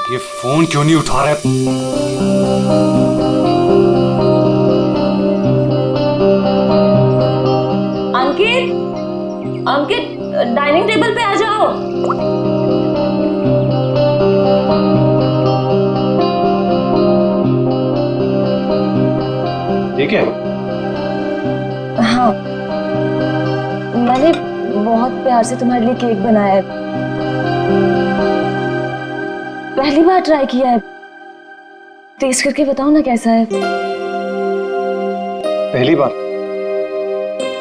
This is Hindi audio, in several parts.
ये फोन क्यों नहीं उठा रहा? अंकित, अंकित, डाइनिंग टेबल पे आ जाओ। ठीक है। हाँ, मैंने बहुत प्यार से तुम्हारे लिए केक बनाया है। पहली बार ट्राई किया है, टेस्ट करके बताओ ना कैसा है। पहली बार?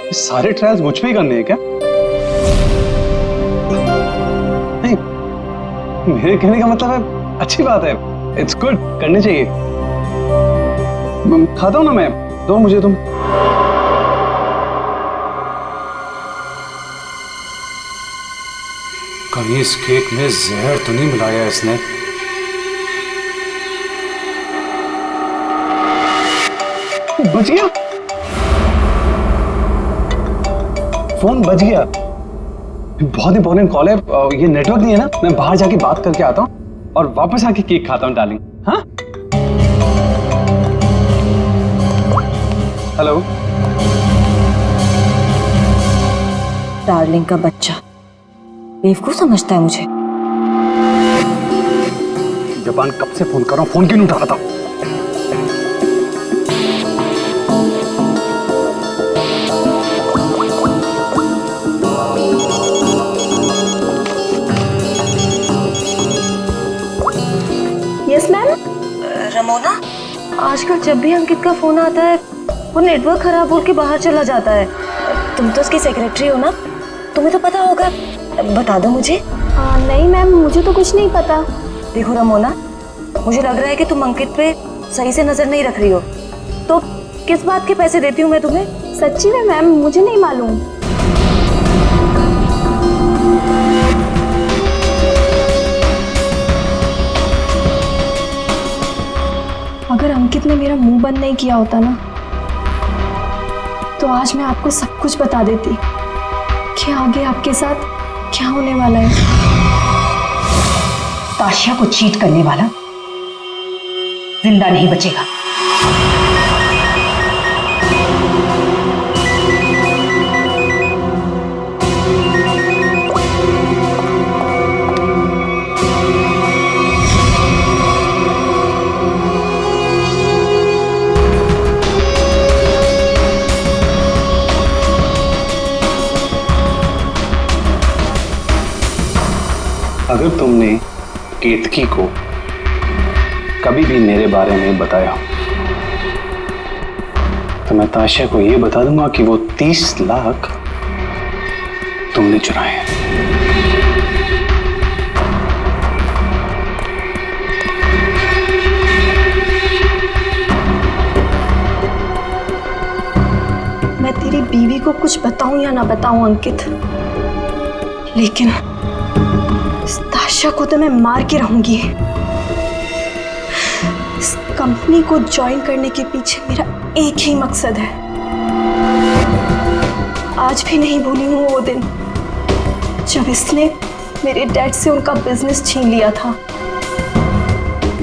ये सारे ट्रायल्स मुझ पे ही करने हैं क्या? नहीं, मेरे कहने का मतलब है अच्छी बात है, इट्स गुड, करने चाहिए। खाता हूं ना मैं, दो मुझे तुम। कहीं इस केक में जहर तो नहीं मिलाया इसने? बच गया, फोन बच गया। बहुत इंपॉर्टेंट कॉल है, ये नेटवर्क नहीं है ना, मैं बाहर जाके बात करके आता हूँ और वापस आके केक खाता हूँ डार्लिंग। हाँ, हेलो। डार्लिंग का बच्चा बेवकूफ समझता है मुझे। जबान कब से फोन कर रहा हूँ, फोन क्यों नहीं उठा रहा था? Yes ma'am. रमोना, आजकल जब भी अंकित का फोन आता है वो नेटवर्क खराब बोल के बाहर चला जाता है। तुम तो उसकी सेक्रेटरी हो ना, तुम्हें तो पता होगा, बता दो मुझे। नहीं मैम, मुझे तो कुछ नहीं पता। देखो रमोना, मुझे लग रहा है कि तुम अंकित पे सही से नजर नहीं रख रही हो। तो किस बात के पैसे देती हूँ मैं तुम्हें? सच्ची में मैम, मुझे नहीं मालूम। अगर अंकित ने मेरा मुंह बंद नहीं किया होता ना, तो आज मैं आपको सब कुछ बता देती कि आगे आपके साथ क्या होने वाला है। ताशिया को चीट करने वाला जिंदा नहीं बचेगा। अगर तुमने केतकी को कभी भी मेरे बारे में बताया तो मैं ताशिया को यह बता दूंगा कि वो 30 लाख तुमने चुराए हैं। मैं तेरी बीवी को कुछ बताऊं या ना बताऊं अंकित, लेकिन इस ताशा को तो मैं मार के रहूंगी। इस कंपनी को ज्वाइन करने के पीछे मेरा एक ही मकसद है। आज भी नहीं भूली हूं वो दिन जब इसने मेरे डैड से उनका बिजनेस छीन लिया था।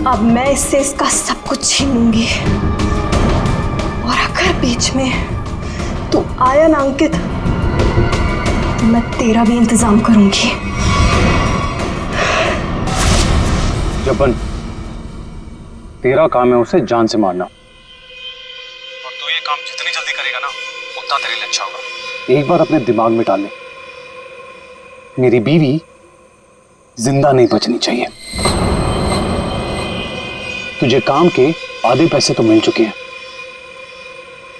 अब मैं इससे इसका सब कुछ छीन लूंगी। और अगर बीच में तू आया ना अंकित, तो मैं तेरा भी इंतजाम करूंगी। जबन, तेरा काम है उसे जान से मारना, और तू ये काम जितनी जल्दी करेगा ना उतना तेरे लिए अच्छा होगा। एक बार अपने दिमाग में डाल ले, मेरी बीवी जिंदा नहीं बचनी चाहिए। तुझे काम के आधे पैसे तो मिल चुके हैं,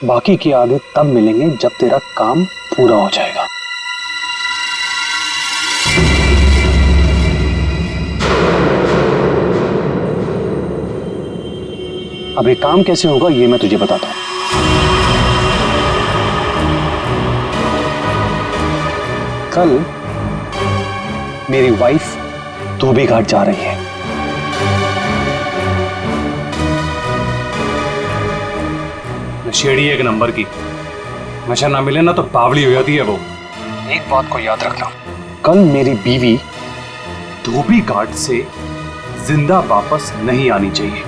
बाकी के आधे तब मिलेंगे जब तेरा काम पूरा हो जाएगा। अब ये काम कैसे होगा ये मैं तुझे बताता हूं। कल मेरी वाइफ धोबी घाट जा रही है। नशेड़ी एक नंबर की, नशा ना मिले ना तो बावली हो जाती है वो। एक बात को याद रखना, कल मेरी बीवी धोबी घाट से जिंदा वापस नहीं आनी चाहिए।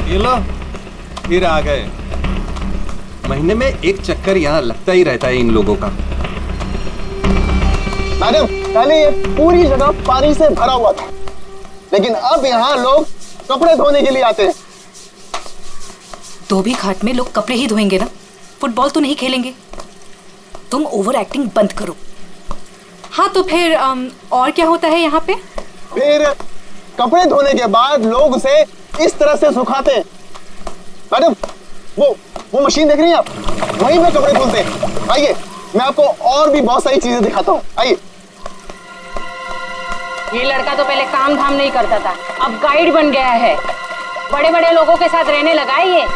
ये लो, फिर आ गए। महीने में एक चक्कर यहाँ लगता ही रहता है इन लोगों का। मैडम, पहले ये पूरी जगह पानी से भरा हुआ था, लेकिन अब यहाँ लोग कपड़े धोने के लिए आते हैं। धोबी घाट में लोग कपड़े ही धोएंगे ना, फुटबॉल तो नहीं खेलेंगे। तुम ओवर एक्टिंग बंद करो। हाँ तो फिर और क्या होता है यहाँ पे? फिर कपड़े धोने के बाद लोग उसे इस तरह से सुखाते हैं। मैडम, वो मशीन देख रही हैं आप? वहीं पे कपड़े धुलते हैं। आइए, मैं आपको और भी बहुत सारी चीजें दिखाता हूँ। आइए। ये लड़का तो पहले काम धाम नहीं करता था, अब गाइड बन गया है। बड़े बड़े लोगों के साथ रहने लगा है ये।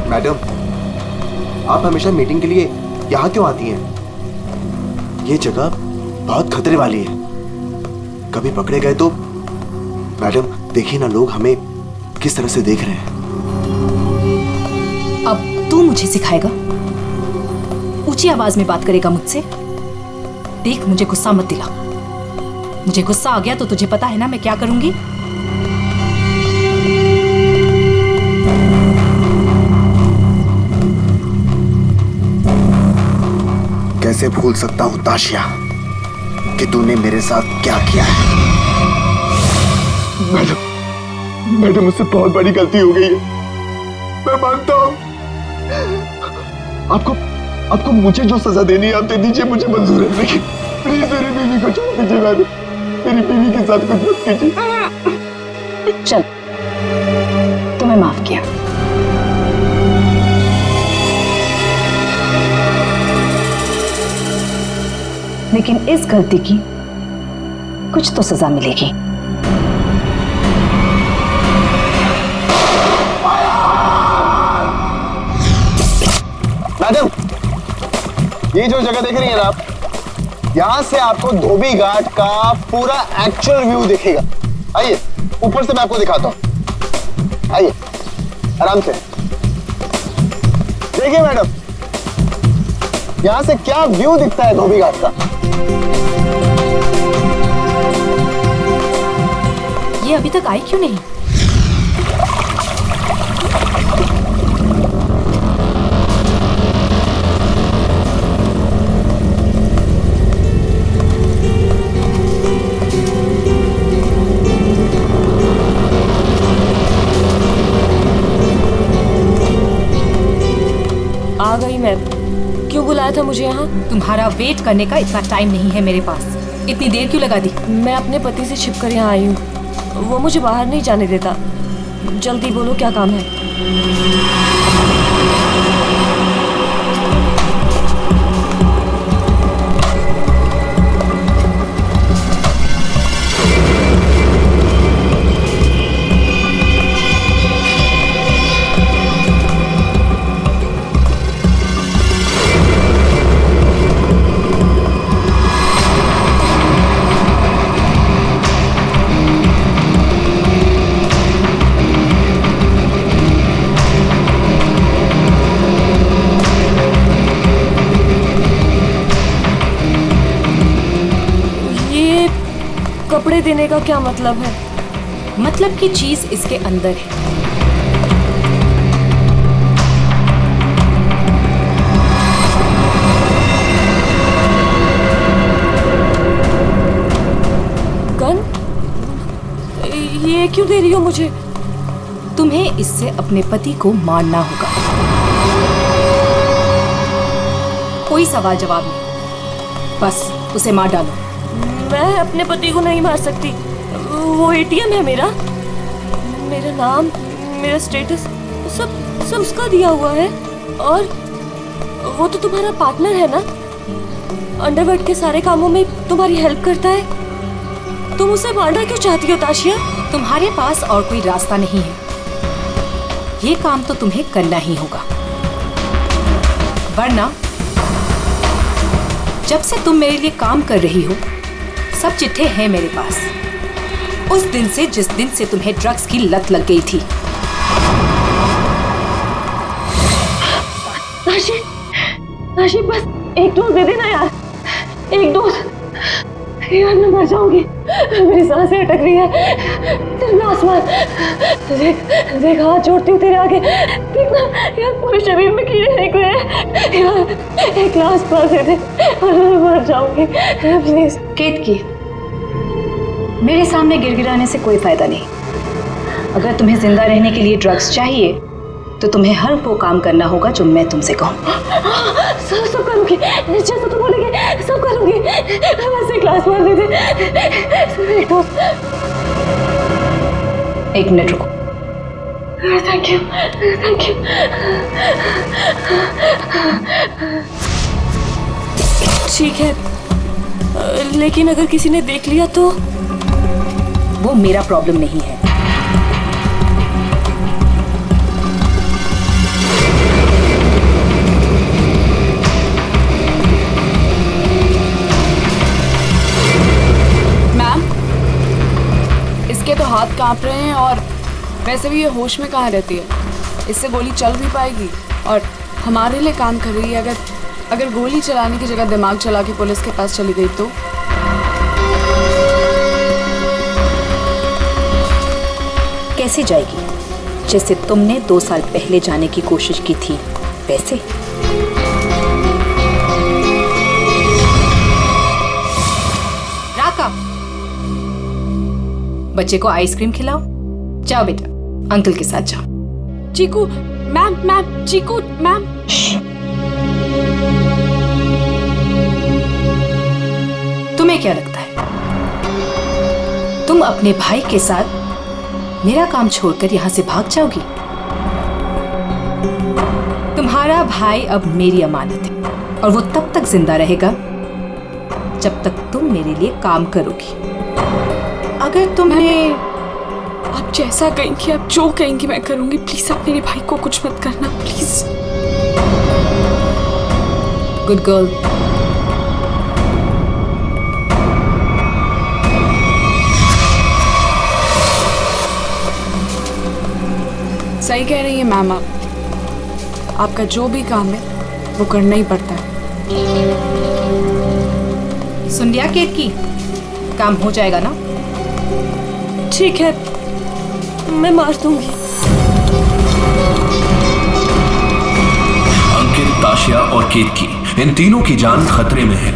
मैडम, आप हमेशा मीटिंग के लिए यहाँ क्यों आती हैं? ये जगह बहुत खतरे वाली है, कभी पकड़े गए तो। मैडम देखिए ना, लोग हमें किस तरह से देख रहे हैं। अब तू मुझे सिखाएगा? ऊंची आवाज में बात करेगा मुझसे? देख, मुझे गुस्सा मत दिला। मुझे गुस्सा आ गया तो तुझे पता है ना मैं क्या करूंगी। कैसे भूल सकता हूँ ताशिया कि तूने मेरे साथ क्या किया है। मैडम मुझसे बहुत बड़ी गलती हो गई है, मैं मानता हूँ। आपको मुझे जो सजा देनी है आप दे दीजिए, मुझे मंजूर है, लेकिन प्लीज मेरी बीवी को छोड़ दीजिए। मैडम, मेरी बीवी के साथ कुछ मत कीजिए। चल, तुम्हें माफ किया। लेकिन इस गलती की कुछ तो सजा मिलेगी। मैडम, ये जो जगह देख रही हैं आप, यहां से आपको धोबी घाट का पूरा एक्चुअल व्यू दिखेगा। आइए, ऊपर से मैं आपको दिखाता हूं। आइए, आराम से देखिए मैडम, यहां से क्या व्यू दिखता है धोबी घाट का। ये अभी तक आई क्यों नहीं? आ गई मैं। क्यों बुलाया था मुझे यहाँ? तुम्हारा वेट करने का इतना टाइम नहीं है मेरे पास। इतनी देर क्यों लगा दी? मैं अपने पति से छिपकर यहाँ आई हूँ, वो मुझे बाहर नहीं जाने देता। जल्दी बोलो, क्या काम है? कपड़े देने का क्या मतलब है? मतलब की चीज इसके अंदर है। गन? ये क्यों दे रही हो मुझे? तुम्हें इससे अपने पति को मारना होगा। कोई सवाल जवाब नहीं, बस उसे मार डालो। मैं अपने पति को नहीं मार सकती। वो एटीएम है मेरा, मेरा नाम, मेरा स्टेटस सब उसका दिया हुआ है। और वो तो तुम्हारा पार्टनर है ना, अंडरवर्ल्ड के सारे कामों में तुम्हारी हेल्प करता है। तुम उसे मारना क्यों चाहती हो ताशिया? तुम्हारे पास और कोई रास्ता नहीं है, ये काम तो तुम्हें करना ही होगा, वरना जब से तुम मेरे लिए काम कर रही हो सब चिट्ठे हैं मेरे पास, उस दिन से जिस दिन से तुम्हें ड्रग्स की लत लग गई थी। ताशी बस एक डोज दे देना यार, एक डोज। यार मैं मर जाऊंगी, मेरी सांसें अटक रही है। तेरे आसमान देख हाथ जोड़ती हूँ तेरे आगे, देखना यार पूरे शरीर में कीड़े निकले हैं यार, एक ग्लास पास दे दे और मैं मर जाऊंगी प्लीज। केतकी, मेरे सामने गिड़गिड़ाने से कोई फायदा नहीं। अगर तुम्हें जिंदा रहने के लिए ड्रग्स चाहिए तो तुम्हें हर वो काम करना होगा जो मैं तुमसे कहूँ। सब करूंगी, जैसा तुम बोलेंगे सब करूंगी। बस एक ग्लास मार दे दे, एक डोज। एक मिनट रुको। Thank you, thank you. ठीक है, लेकिन अगर किसी ने देख लिया तो? वो मेरा प्रॉब्लम नहीं है। इसके तो हाथ कांप रहे हैं और वैसे भी ये होश में कहाँ रहती है, इससे गोली चल भी पाएगी और हमारे लिए काम कर रही है। अगर गोली चलाने की जगह दिमाग चला के पुलिस के पास चली गई तो? कैसे जाएगी? जैसे तुमने 2 साल पहले जाने की कोशिश की थी वैसे। राका, बच्चे को आइसक्रीम खिलाओ। जाओ बेटा, अंकल के साथ जाओ। चीकू मैम, चीकू मैम। तुम्हें क्या लगता है तुम अपने भाई के साथ मेरा काम छोड़कर यहां से भाग जाओगी? तुम्हारा भाई अब मेरी अमानत है और वो तब तक जिंदा रहेगा जब तक तुम मेरे लिए काम करोगी। अगर तुम्हें आप जैसा कहेंगी, आप जो कहेंगी मैं करूंगी। प्लीज आप मेरे भाई को कुछ मत करना, प्लीज। Good girl. सही कह रही है मैम, आपका जो भी काम है वो करना ही पड़ता है। सुन लिया केतकी, काम हो जाएगा ना? ठीक है, मैं मार दूंगी। अंकित, ताशिया और केतकी, इन तीनों की जान खतरे में है।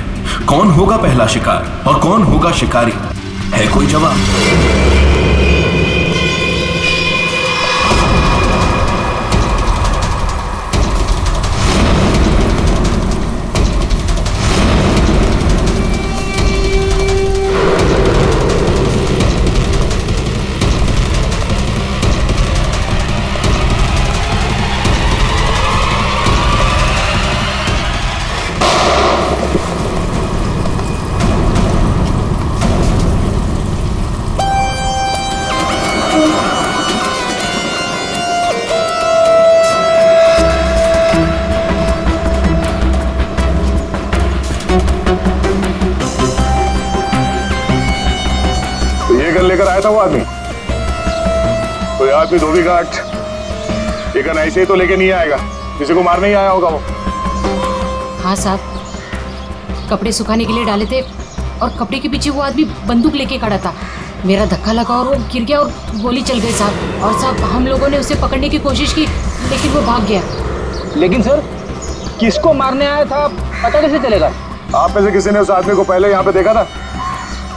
कौन होगा पहला शिकार और कौन होगा शिकारी? है कोई जवाब? लेकर आया था वो आदमी, कोई आदमी धोबी घाट लेकिन ऐसे ही तो लेके नहीं आएगा, किसी को मारने ही आया होगा वो। हाँ साहब, कपड़े सुखाने के लिए डाले थे और कपड़े के पीछे वो आदमी बंदूक लेके खड़ा था। मेरा धक्का लगा और वो गिर गया और गोली चल गई साहब। और साहब हम लोगों ने उसे पकड़ने की कोशिश की लेकिन वो भाग गया। लेकिन सर, किसको मारने आया था पता कैसे चलेगा? आप में से किसी ने उस आदमी को पहले यहाँ पे देखा था?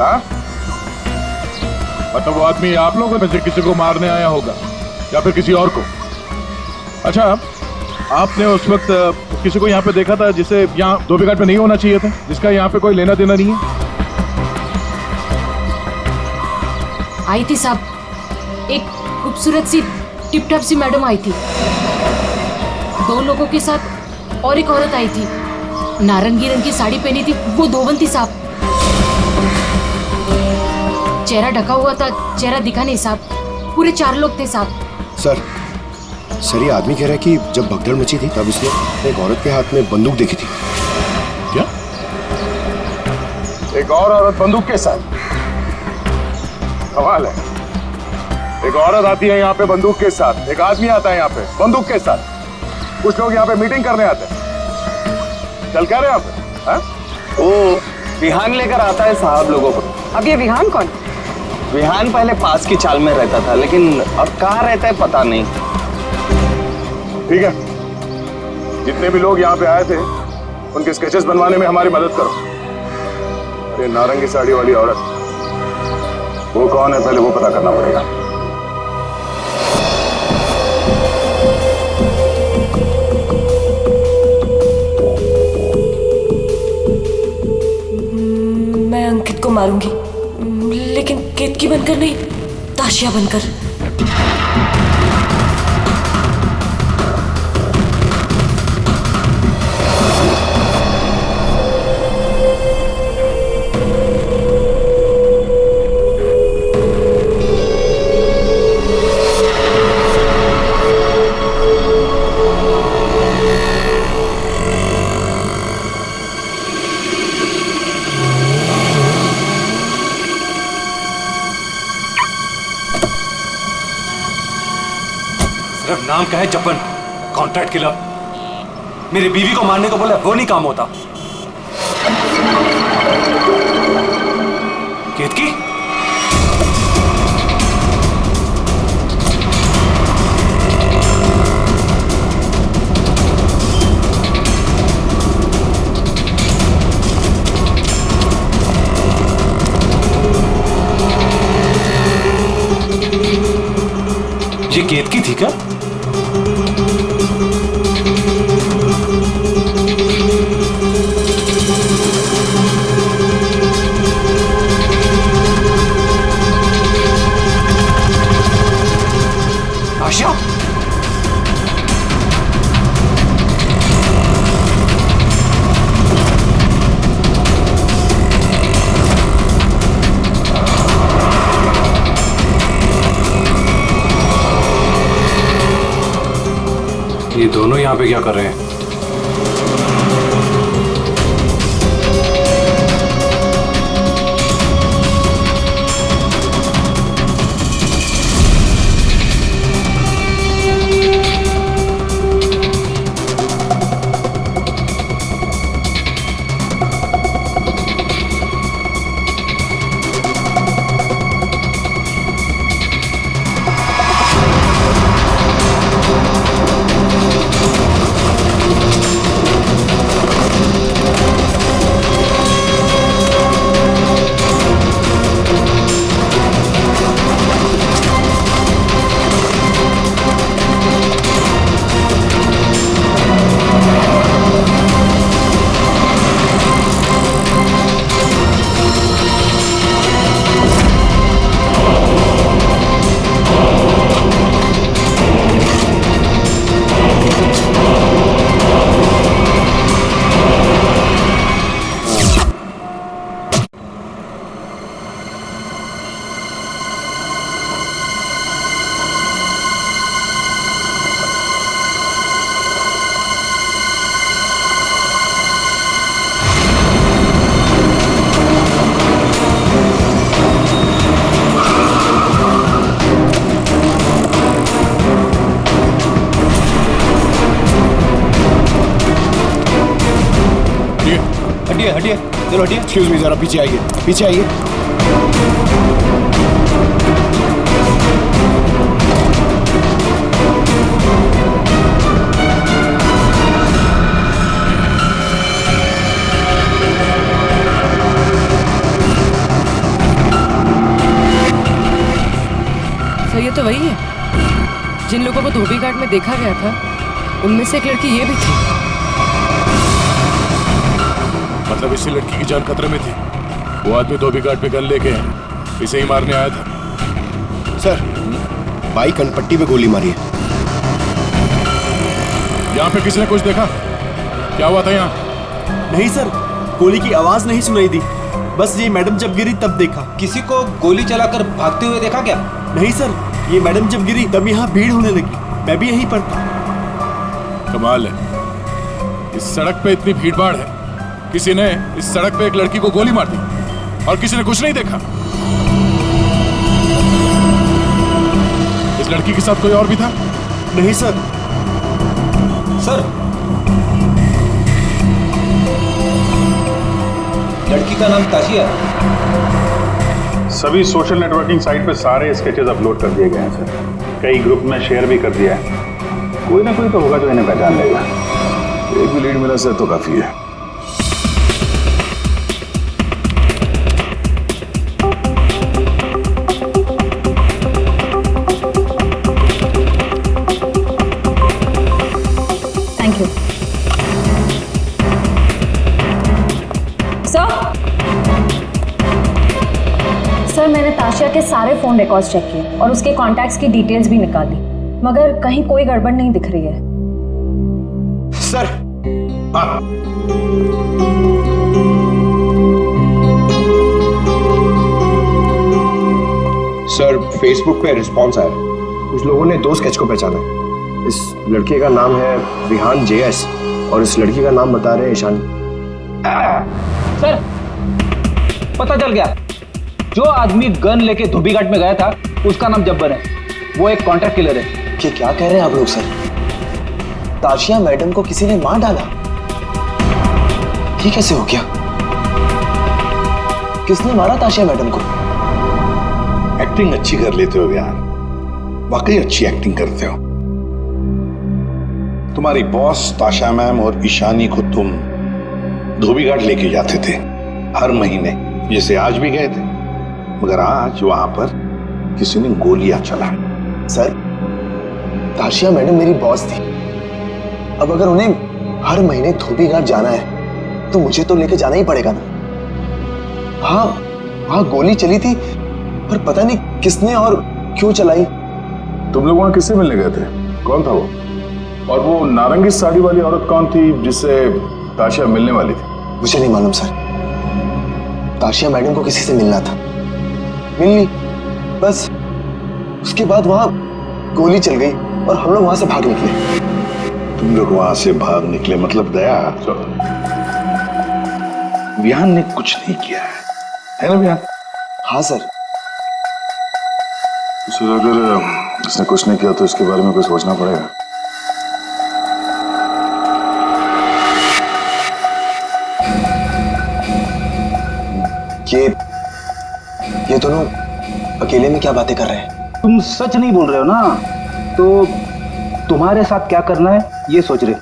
हाँ? मतलब वो आदमी आप लोगों में से किसी को मारने आया होगा या फिर किसी और को? अच्छा, आपने उस वक्त किसी को यहाँ पे देखा था जिसे यहाँ धोबी घाट पे नहीं होना चाहिए था, जिसका यहाँ पे कोई लेना देना नहीं है? आई थी साहब, एक खूबसूरत सी टिप टॉप सी मैडम आई थी, 2 लोगों के साथ और एक औरत आई थी, नारंगी रंग की साड़ी पहनी थी, वो धोबन थी साहब। चेहरा ढका हुआ था, चेहरा दिखा नहीं साहब। पूरे 4 लोग थे साहब। सर ये आदमी कह रहा है कि जब भगदड़ मची थी तब इसने एक औरत के हाथ में बंदूक देखी थी। क्या? एक और औरत बंदूक के साथ? कमाल है। एक औरत आती है यहाँ पे बंदूक के साथ, एक आदमी आता है यहाँ पे बंदूक के साथ। कुछ लोग यहाँ पे मीटिंग करने आते हैं। चल क्या रहे यहाँ पे? हाँ? वो विहान लेकर आता है साहब लोगों को। अब ये विहान कौन? विहान पहले पास की चाल में रहता था, लेकिन अब कहाँ रहता है पता नहीं। ठीक है, जितने भी लोग यहाँ पे आए थे उनके स्केचेस बनवाने में हमारी मदद करो। अरे नारंगी साड़ी वाली औरत, वो कौन है पहले वो पता करना पड़ेगा। मैं अंकित को मारूंगी, लेकिन केतकी बनकर नहीं, ताशिया बनकर। सिर्फ नाम का है जपन, कॉन्ट्रैक्ट किलर। मेरी बीवी को मारने को बोला वो नहीं काम होता। केतकी, ये केतकी थी क्या? आशिया, ये दोनों यहाँ पे क्या कर रहे हैं? हटिए, चलो हटिए। एक्सक्यूज मी, जरा पीछे आइए, पीछे आइए। सर ये तो वही है जिन लोगों को धोबी घाट में देखा गया था उनमें से एक लड़की ये भी थी। मतलब इसी लड़की की जान खतरे में थी। वो आदमी धोबी घाट पे गन लेके इसे ही मारने आया था। सर, बाई कनपट्टी पे गोली मारी है। यहाँ पे किसी ने कुछ देखा? क्या हुआ था यहाँ? नहीं सर, गोली की आवाज नहीं सुनाई दी। बस ये मैडम जब गिरी तब देखा। किसी को गोली चलाकर भागते हुए देखा क्या? नहीं सर, ये मैडम जब गिरी तब यहाँ भीड़ होने लगी। मैं भी यहीं पर था। कमाल है, इस सड़क पे इतनी भीड़ भाड़ है, किसी ने इस सड़क पे एक लड़की को गोली मार दी और किसी ने कुछ नहीं देखा। इस लड़की के साथ कोई और भी था? नहीं सर। सर, लड़की का नाम ताशिया है। सभी सोशल नेटवर्किंग साइट पे सारे स्केचेस अपलोड कर दिए गए हैं सर। कई ग्रुप में शेयर भी कर दिया है। कोई ना कोई तो होगा जो इन्हें पहचान लेगा। एक भी लीड मिला सर तो काफी है। थैंक यू सर, मैंने ताशिया के सारे फोन रिकॉर्ड्स चेक किए और उसके कॉन्टैक्ट्स की डिटेल्स भी निकाली, मगर कहीं कोई गड़बड़ नहीं दिख रही है। सर, सर, फेसबुक पे रिस्पॉन्स आया। कुछ लोगों ने 2 स्केच को पहचाना है। इस लड़के का नाम है विहान JS और इस लड़की का नाम बता रहे हैं ईशानी। सर, पता चल गया। जो आदमी गन लेके धोबी घाट में गया था उसका नाम जब्बर है। वो एक कॉन्ट्रैक्ट किलर है। कि क्या कह रहे हैं आप लोग सर? ताशिया मैडम को किसी ने मार डाला? ये कैसे हो गया? किसने मारा ताशिया मैडम को? एक्टिंग अच्छी कर लेते हो यार, वाकई अच्छी एक्टिंग करते हो। तुम्हारी बॉस ताशा मैम और ईशानी को तुम धोबी घाट लेके जाते थे हर महीने, जैसे आज भी गए थे, मगर आज वहां पर किसी ने गोलियां चला। सर, ताशिया मैडम मेरी बॉस थी। अब अगर उन्हें हर महीने धोबी घाट जाना है तो मुझे तो लेके जाना ही पड़ेगा ना। हाँ, वहां गोली चली थी, पर पता नहीं किसने और क्यों चलाई। तुम लोग वहां किससे मिलने गए थे? कौन था वो? और वो नारंगी साड़ी वाली औरत कौन थी जिससे ताशिया मिलने वाली थी? मुझे नहीं मालूम सर। ताशिया मैडम को किसी से मिलना था, मिल ली, बस। उसके बाद वहां गोली चल गई और हम लोग वहां से भाग निकले। तुम लोग वहां से भाग निकले मतलब दया? विहान ने कुछ नहीं किया है ना विहान? हाँ सर। सर, अगर उसने कुछ नहीं किया तो इसके बारे में कुछ सोचना पड़ेगा। ये दोनों अकेले में क्या बातें कर रहे हैं? तुम सच नहीं बोल रहे हो ना, तो तुम्हारे साथ क्या करना है ये सोच रहे।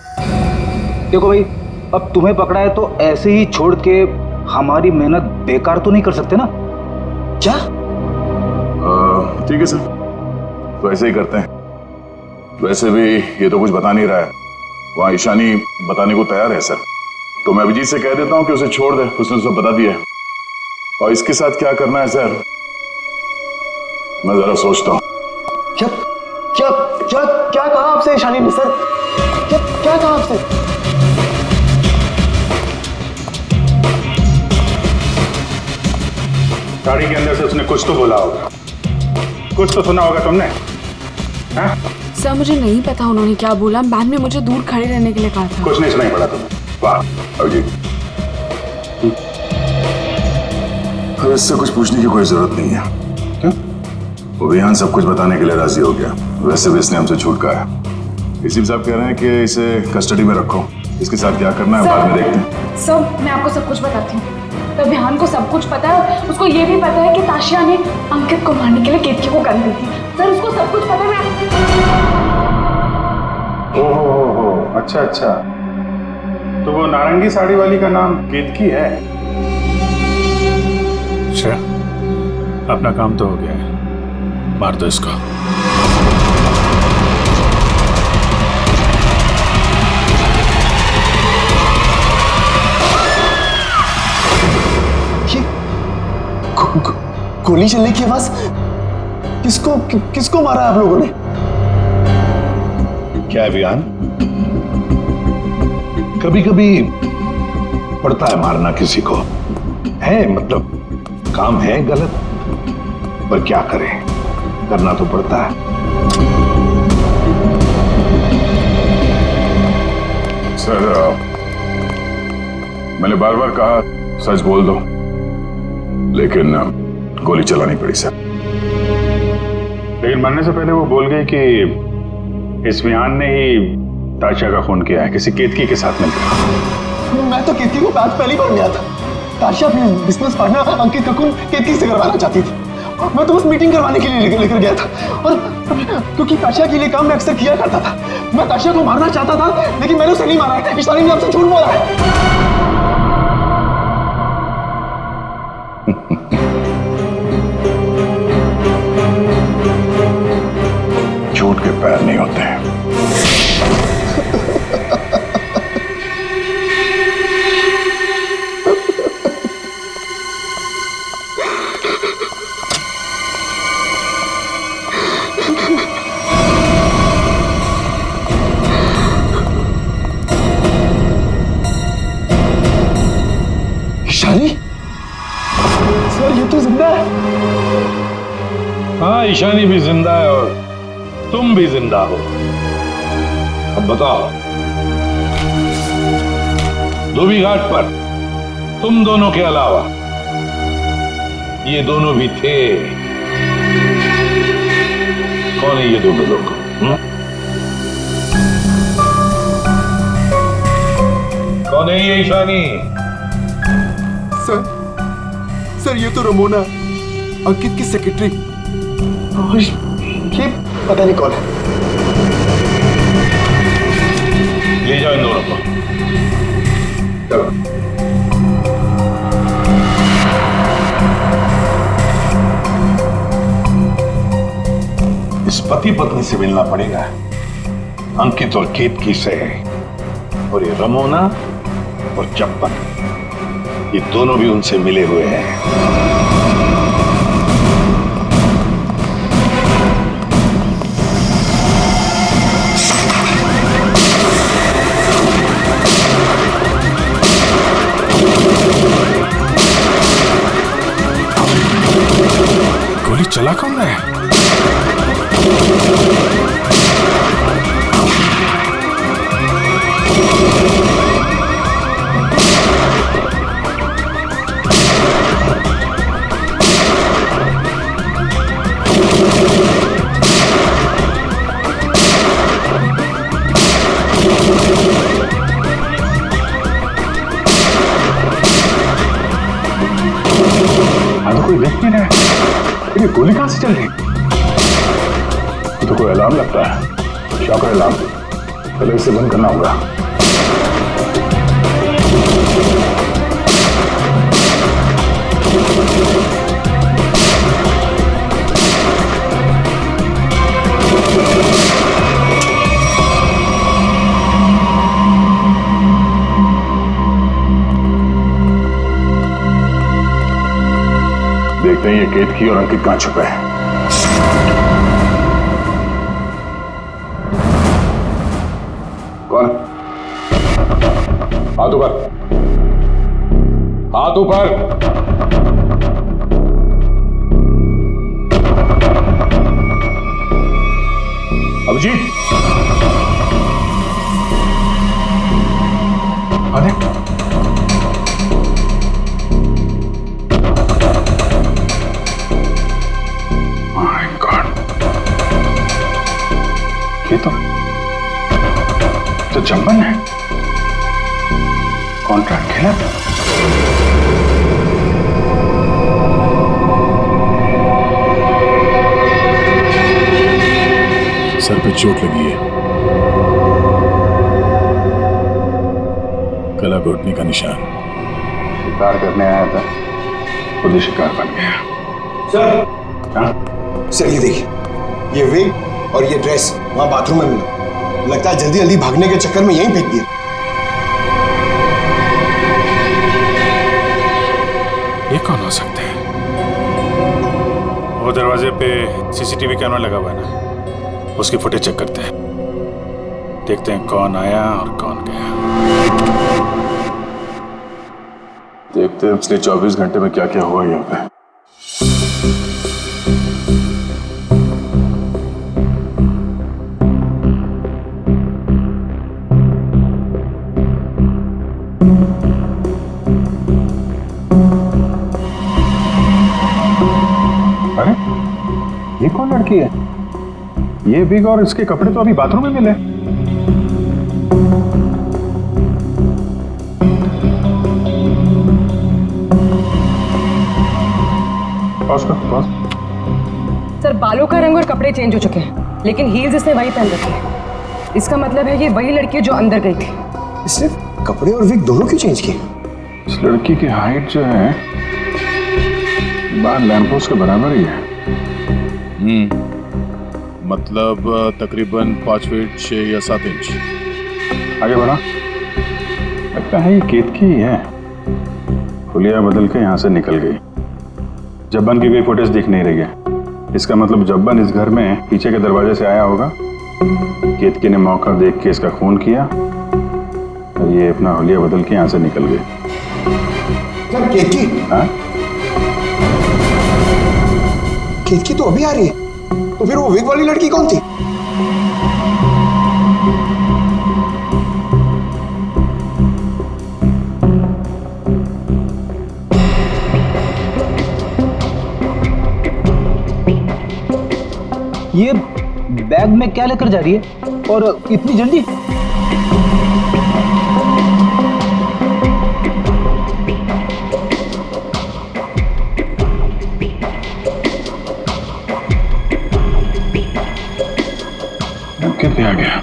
देखो भाई, अब तुम्हें पकड़ा है तो ऐसे ही छोड़ के हमारी मेहनत बेकार तो नहीं कर सकते ना? क्या? ठीक है सर, तो ऐसे ही करते हैं। वैसे भी ये तो कुछ बता नहीं रहा है, वहाँ ईशानी बताने को तैयार है सर, तो मैं अभिजीत से कह देता हूँ कि उसे छोड़ दे, उसने सब बता दिया है। और इसके साथ क्या करना है सर, मैं जरा सोचता हूँ। क्या क्या क्या क्या कहा आपसे ईशानी ने सर? क्या क्या कहा आपसे? गाड़ी के अंदर से उसने कुछ तो बोला होगा, कुछ तो सुना होगा तुमने? हाँ? सर, मुझे नहीं पता उन्होंने क्या बोला। मैम ने मुझे दूर खड़े रहने के लिए कहा था। कुछ नहीं सुनाई पड़ा तुम्हें? वाह अभिजीत, अब इससे कुछ पूछने की कोई जरूरत नहीं है। क्यों? वो विहान सब कुछ बताने के लिए राजी हो गया। वैसे भी इसने हमसे छूट कहा है। इसी साहब कह रहे हैं कि इसे कस्टडी में रखो, इसके साथ क्या करना है बाद में देखते हैं। सर, मैं आपको सब कुछ बताती हूँ। तो विहान को सब कुछ पता है, उसको ये भी पता है कि ताशिया ने अंकित को मारने के लिए केतकी को गन दी थी। सर, उसको सब कुछ पता है। ओहो, अच्छा अच्छा, तो वो नारंगी साड़ी वाली का नाम केतकी है? अच्छा, अपना काम तो हो गया है, मार दो इसको। गोली चलने की आवाज। किसको मारा आप लोगों ने? क्या वियान, कभी कभी पड़ता है मारना किसी को, है मतलब काम है गलत, पर क्या करें, करना तो पड़ता है। सर, मैंने बार बार कहा सच बोल दो, लेकिन गोली चलानी पड़ी सर। लेकिन मरने से पहले वो बोल गई कि इस विहान ने ही ताशा का खून किया है, किसी केतकी के साथ मिलकर। मैं तो केतकी को बात पहली बार मिला था। ताशा अपने बिजनेस पार्टनर अंकित का खून केतकी से करवाना चाहती थी। मैं तो बस मीटिंग करवाने के लिए लेकर गया था, और क्योंकि ताशा के लिए काम मैं अक्सर किया करता था। मैं ताशा को मारना चाहता था, लेकिन मैंने उसे नहीं मारा है। इशानी ने आपसे झूठ बोला है। झूठ के पैर नहीं होते हैं। ईशानी, सर ये तो जिंदा है। हाँ, ईशानी भी जिंदा है और तुम भी जिंदा हो। अब बताओ, धोबी घाट पर तुम दोनों के अलावा ये दोनों भी थे। कौन है ये दोनों लोग? कौन है ये ईशानी? सर ये तो रमोना, अंकित की सेक्रेटरी। ये पता नहीं कौन है। ले जाओ इन दोनों को। चलो। इस पति पत्नी से मिलना पड़ेगा, अंकित और केतकी से। और ये रमोना और चप्पन, ये दोनों भी उनसे मिले हुए हैं। गोली चला कौन रहा है? कोई देख नहीं रहा है। ये गोली कहां से चल रही? तो कोई अलार्म लगता है, शॉकर अलार्म। पहले इसे बंद करना होगा। देखते हैं ये केतकी और अंकित कहां छुपे हैं। कौन? हाथ ऊपर, हाथ ऊपर। अभिजीत, अरे ये तो चंपन है। कॉन्ट्रैक्ट खेला था। सर पे चोट लगी है, गला घोटने का निशान। शिकार करने आया था, खुद ही शिकार बन गया। सर, हाँ? सर ये देखिए, ये विग और ये ड्रेस वहां बाथरूम में मिला। लगता है जल्दी जल्दी भागने के चक्कर में यहीं फेंक दिया। ये कौन हो सकते हैं? दरवाजे पे सीसीटीवी कैमरा लगा हुआ है ना, उसकी फुटेज चेक करते हैं, देखते हैं कौन आया और कौन गया। देखते हैं पिछले 24 घंटे में क्या क्या हुआ यहाँ पे। अरे ये कौन लड़की है? ये बिग और इसके कपड़े तो अभी बाथरूम में मिले। पॉज कर, पॉज। सर बालों का रंग और कपड़े चेंज हो चुके हैं, लेकिन हील्स इसने वही पहन रखी है। इसका मतलब है ये वही लड़की है जो अंदर गई थी। इसने कपड़े और विग दोनों क्यों चेंज किए? इस लड़की की हाइट जो है बाहर लैंपपोस्ट के बराबर ही है। मतलब तकरीबन 5 फीट 6 या 7 इंच। आगे बढ़ा। लगता है ये केतकी ही है। हुलिया बदल के यहाँ से निकल गई। जब्बन की कोई फुटेज दिख नहीं रही है। इसका मतलब जब्बन इस घर में पीछे के दरवाजे से आया होगा। केतकी ने मौका देख के इसका खून किया और ये अपना हुलिया बदल के यहाँ से निकल गई। सर केतकी? हाँ? केतकी तो अभी आ रही है, तो फिर वो विग वाली लड़की कौन थी? ये बैग में क्या लेकर जा रही है और इतनी जल्दी? कितने आ गया?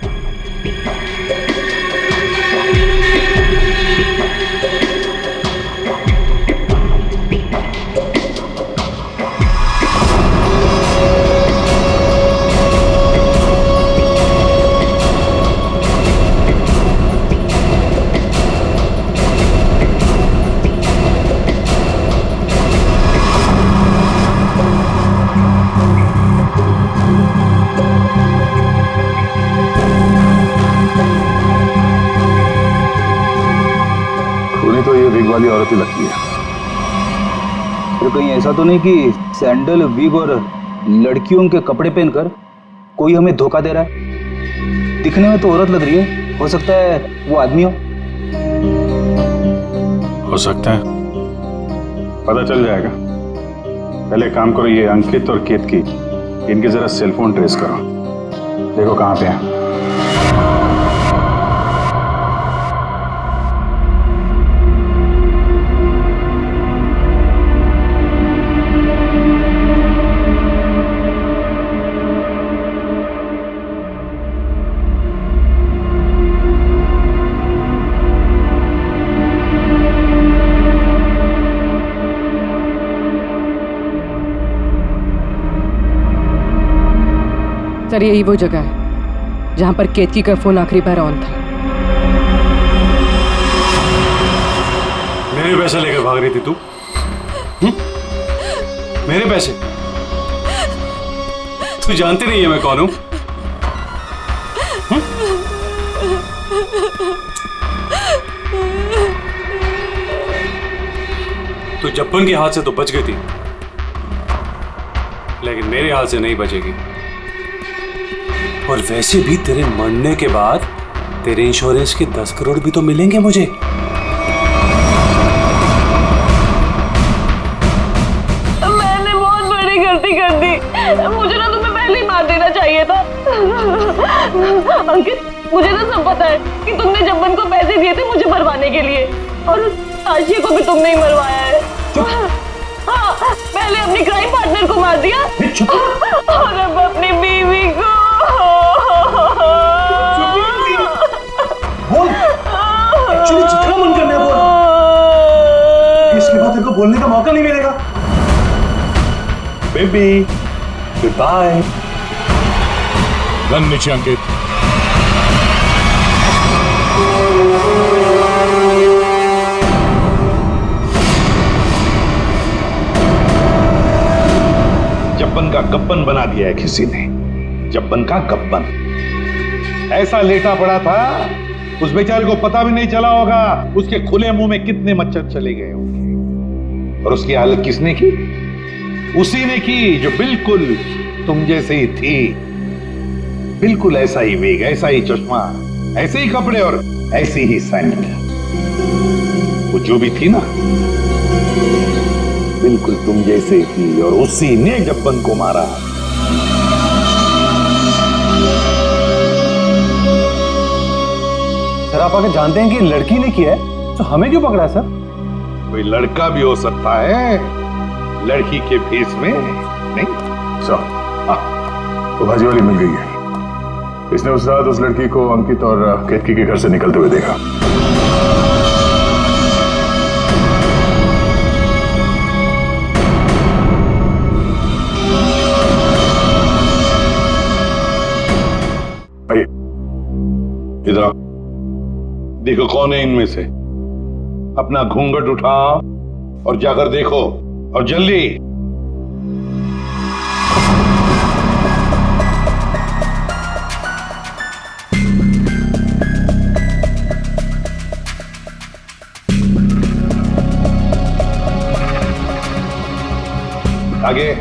तो ये विग वाली औरत ही लगती है। तो कहीं ऐसा तो नहीं कि सैंडल, विग और लड़कियों के कपड़े पहनकर कोई हमें धोखा दे रहा है? दिखने में तो औरत लग रही है, हो सकता है वो आदमी हो सकता है, पता चल जाएगा। पहले काम करो, ये अंकित और केतकी, इनके जरा सेलफोन ट्रेस करो, देखो कहाँ पे हैं। सर यही वो जगह है जहां पर केतकी का फोन आखिरी बार ऑन था। मेरे पैसे लेकर भाग रही थी तू? मेरे पैसे? तू जानती नहीं है मैं कौन हूं? तू जब्बन के हाथ से तो बच गई थी, लेकिन मेरे हाथ से नहीं बचेगी। और वैसे भी तेरे मरने के बाद तेरे इंश्योरेंस के 10 करोड़ भी तो मिलेंगे मुझे। मैंने बहुत बड़ी गलती कर दी, मुझे ना तुम्हें पहले ही मार देना चाहिए था। अंकित, मुझे ना सब पता है कि तुमने जब्बन को पैसे दिए थे मुझे मरवाने के लिए, और उस आशिया को भी तुमने ही मरवाया है। हाँ, पहले अपनी क्राइम पार्टनर को मार दिया और अब अपनी बीवी को। बोल, एक्चुअली जितना मन करना है बोल, इसके बाद तेरे को बोलने का मौका नहीं मिलेगा। Baby, good bye. गन नीचे अंकित। जब दिया है किसी ने, जब्बन का गब्बन। ऐसा लेटा पड़ा था, उस बेचारे को पता भी नहीं चला होगा उसके खुले मुंह में कितने मच्छर चले गए होंगे। और उसकी हालत किसने की? उसी ने की जो बिल्कुल तुम जैसे ही थी, बिल्कुल ऐसा ही वेग, ऐसा ही चश्मा, ऐसे ही कपड़े और ऐसी ही सैंडल। वो जो भी थी ना, बिल्कुल तुम जैसे थी, और उसी ने जब्बन को मारा। सर आप आगे जानते हैं कि लड़की ने किया है, तो हमें क्यों पकड़ा है सर? कोई लड़का भी हो सकता है लड़की के फेस में, नहीं? तो भाजी वाली मिल गई है। इसने उस रात उस लड़की को अंकित और केतकी के घर से निकलते हुए देखा। आइए इधर आओ, देखो कौन है इनमें से। अपना घूंघट उठाओ और जाकर देखो, और जल्दी। आगे।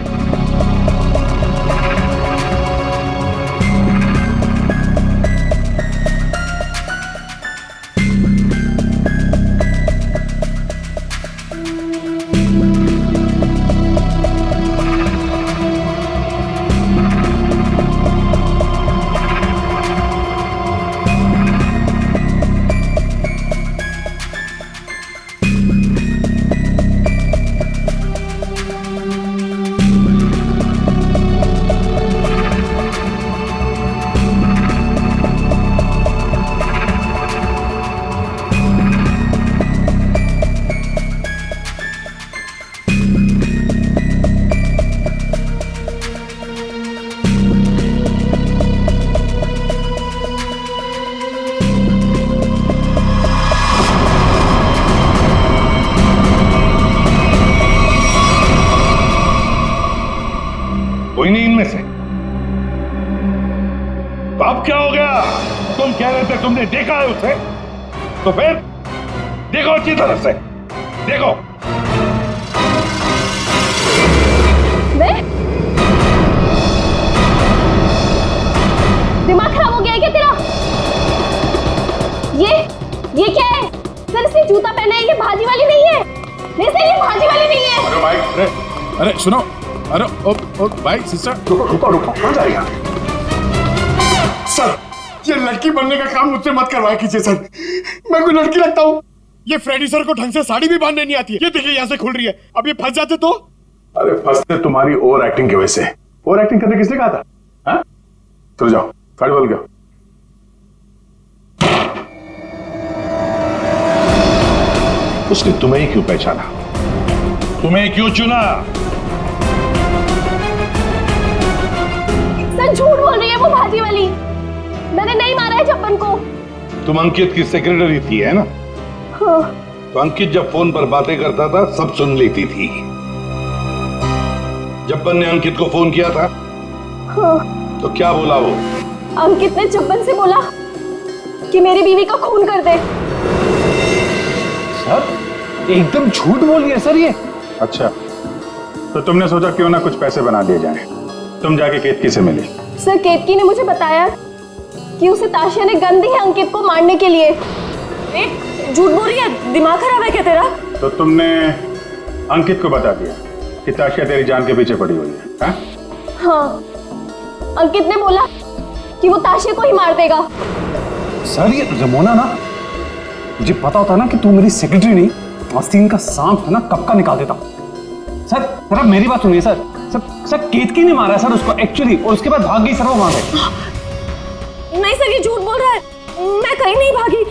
कोई नहीं इनमें से? तो अब क्या हो गया? तुम कह रहे थे तुमने देखा है उसे, तो फिर देखो अच्छी तरह से, देखो। मैं? दिमाग खराब हो गया है क्या तेरा? ये क्या है? सर इसने जूता पहना है, ये भाजी वाली नहीं है। नहीं सर ये भाजी वाली नहीं है। अरे भाई, अरे सुनो, अरे ओ भाई सिस्टर, रुको कौन जाएगा? सर ये लड़की बनने का काम मुझसे मत करवाया कीजिए सर, मैं कोई लड़की लगता हूँ? ये फ्रेडी सर को ढंग से साड़ी भी बांधने नहीं आती है। ये देखिए यहाँ से खुल रही है, अब ये फंस जाते तो? अरे फंसते तुम्हारी ओवर एक्टिंग की वजह से। ओवर एक्टिंग करने किसने कहा था? हाँ? चलो जाओ, साड़ी बोल गया। उसने तुम्हें क्यों पहचाना? तुम्हें क्यों चुना? सर झूठ बोल रही है वो भाजी वाली, मैंने नहीं मारा है जब्बन को। तुम अंकित की सेक्रेटरी थी है ना? हाँ। तो अंकित जब फोन पर बातें करता था सब सुन लेती थी। जब्बन ने अंकित को फोन किया था? हाँ। तो क्या बोला वो? अंकित ने जब्बन से बोला कि मेरी बीवी का खून कर दे। सर एकदम झूठ बोल रही है सर ये। अच्छा, तो तुमने सोचा क्यों ना कुछ पैसे बना दिए जाएं। तुम जाके केतकी से मिली? सर केतकी ने मुझे बताया कि उसे ताशिया ने गन दी है अंकित को मारने के लिए। झूठ बोल रही है, दिमाग खराब है क्या तेरा? तो तुमने अंकित को बता दिया कि ताशिया तेरी जान के पीछे पड़ी हुई है? हाँ, अंकित ने बोला कि वो ताशिया को ही मार देगा। सर ये रमोना ना, मुझे पता होता ना कि तू मेरी सेक्रेटरी नहीं, आस्तीन का सांप है ना, कब का निकाल देता। सर सर आप मेरी बात सुनिए सर। सर केतकी ने मारा सर उसको एक्चुअली, और उसके बाद भाग गई सर वो वहां से। नहीं सर ये झूठ बोल रहा है, मैं कहीं नहीं भागी।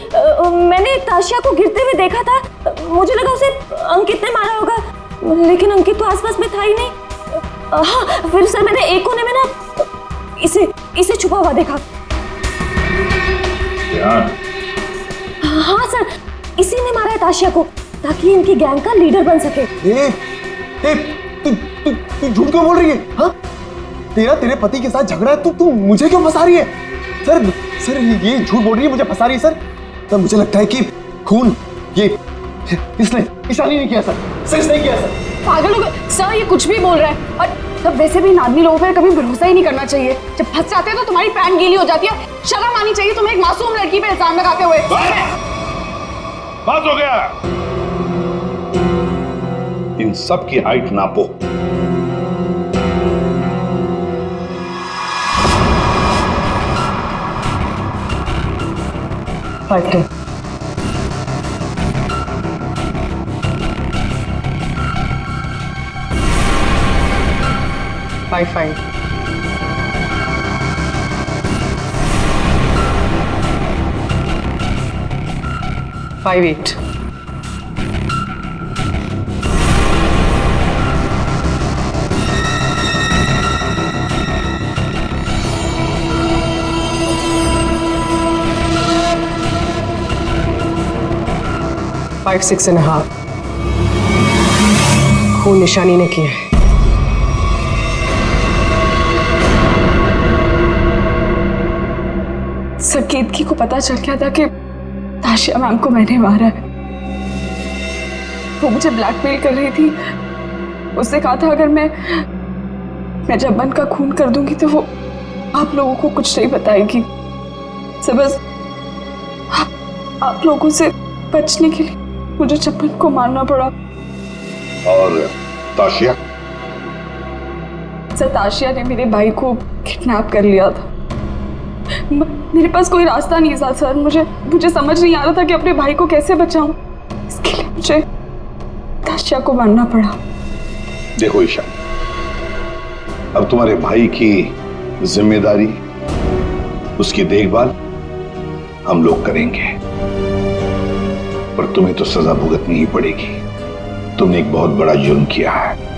मैंने ताशिया को गिरते हुए देखा था, मुझे लगा उसे अंकित ने मारा होगा, लेकिन अंकित तो आसपास में था ही नहीं। हाँ फिर सर मैंने एक कोने में ना इसे छुपा हुआ देखा। हाँ सर, इसी ने मारा है ताशिया को ताकि इनकी गैंग का लीडर बन सके। तू झूठ क्यों बोल रही है? हाँ? तेरे पति के साथ झगड़ा है तो तू मुझे क्यों फंसा रही है? सर ये झूठ बोल रही है, मुझे फंसा रही है सर। मुझे लगता है कि खून ये इसने ईशानी नहीं किया सर इसने किया सर। पागल हो गए सर, ये कुछ भी बोल रहा है। और तब वैसे भी नादनी लोगों पर कभी भरोसा ही नहीं करना चाहिए। जब फंस जाते हैं तो तुम्हारी पैंट गीली हो जाती है। शर्म आनी चाहिए तुम्हें एक मासूम लड़की पे इल्जाम लगाते हुए। बस हो गया। इन सब की हाइट नापो। फाइव 5 8 5 6.5 खून निशानी ने किया है। सर केतकी को पता चल गया था कि ताशिया मैम को मैंने मारा है। वो मुझे ब्लैकमेल कर रही थी। उसने कहा था अगर मैं जब्बन का खून कर दूंगी तो वो आप लोगों को कुछ नहीं बताएगी। सर बस आप लोगों से बचने के लिए मुझे जब्बन को मारना पड़ा। और ताशिया? सर ताशिया ने मेरे भाई को किडनैप कर लिया था। मेरे पास कोई रास्ता नहीं था सर। मुझे समझ नहीं आ रहा था कि अपने भाई को कैसे बचाऊं। इसके लिए मुझे ताशिया को मारना पड़ा। देखो ईशा, अब तुम्हारे भाई की जिम्मेदारी, उसकी देखभाल हम लोग करेंगे, पर तुम्हें तो सजा भुगतनी ही पड़ेगी। तुमने एक बहुत बड़ा जुर्म किया है।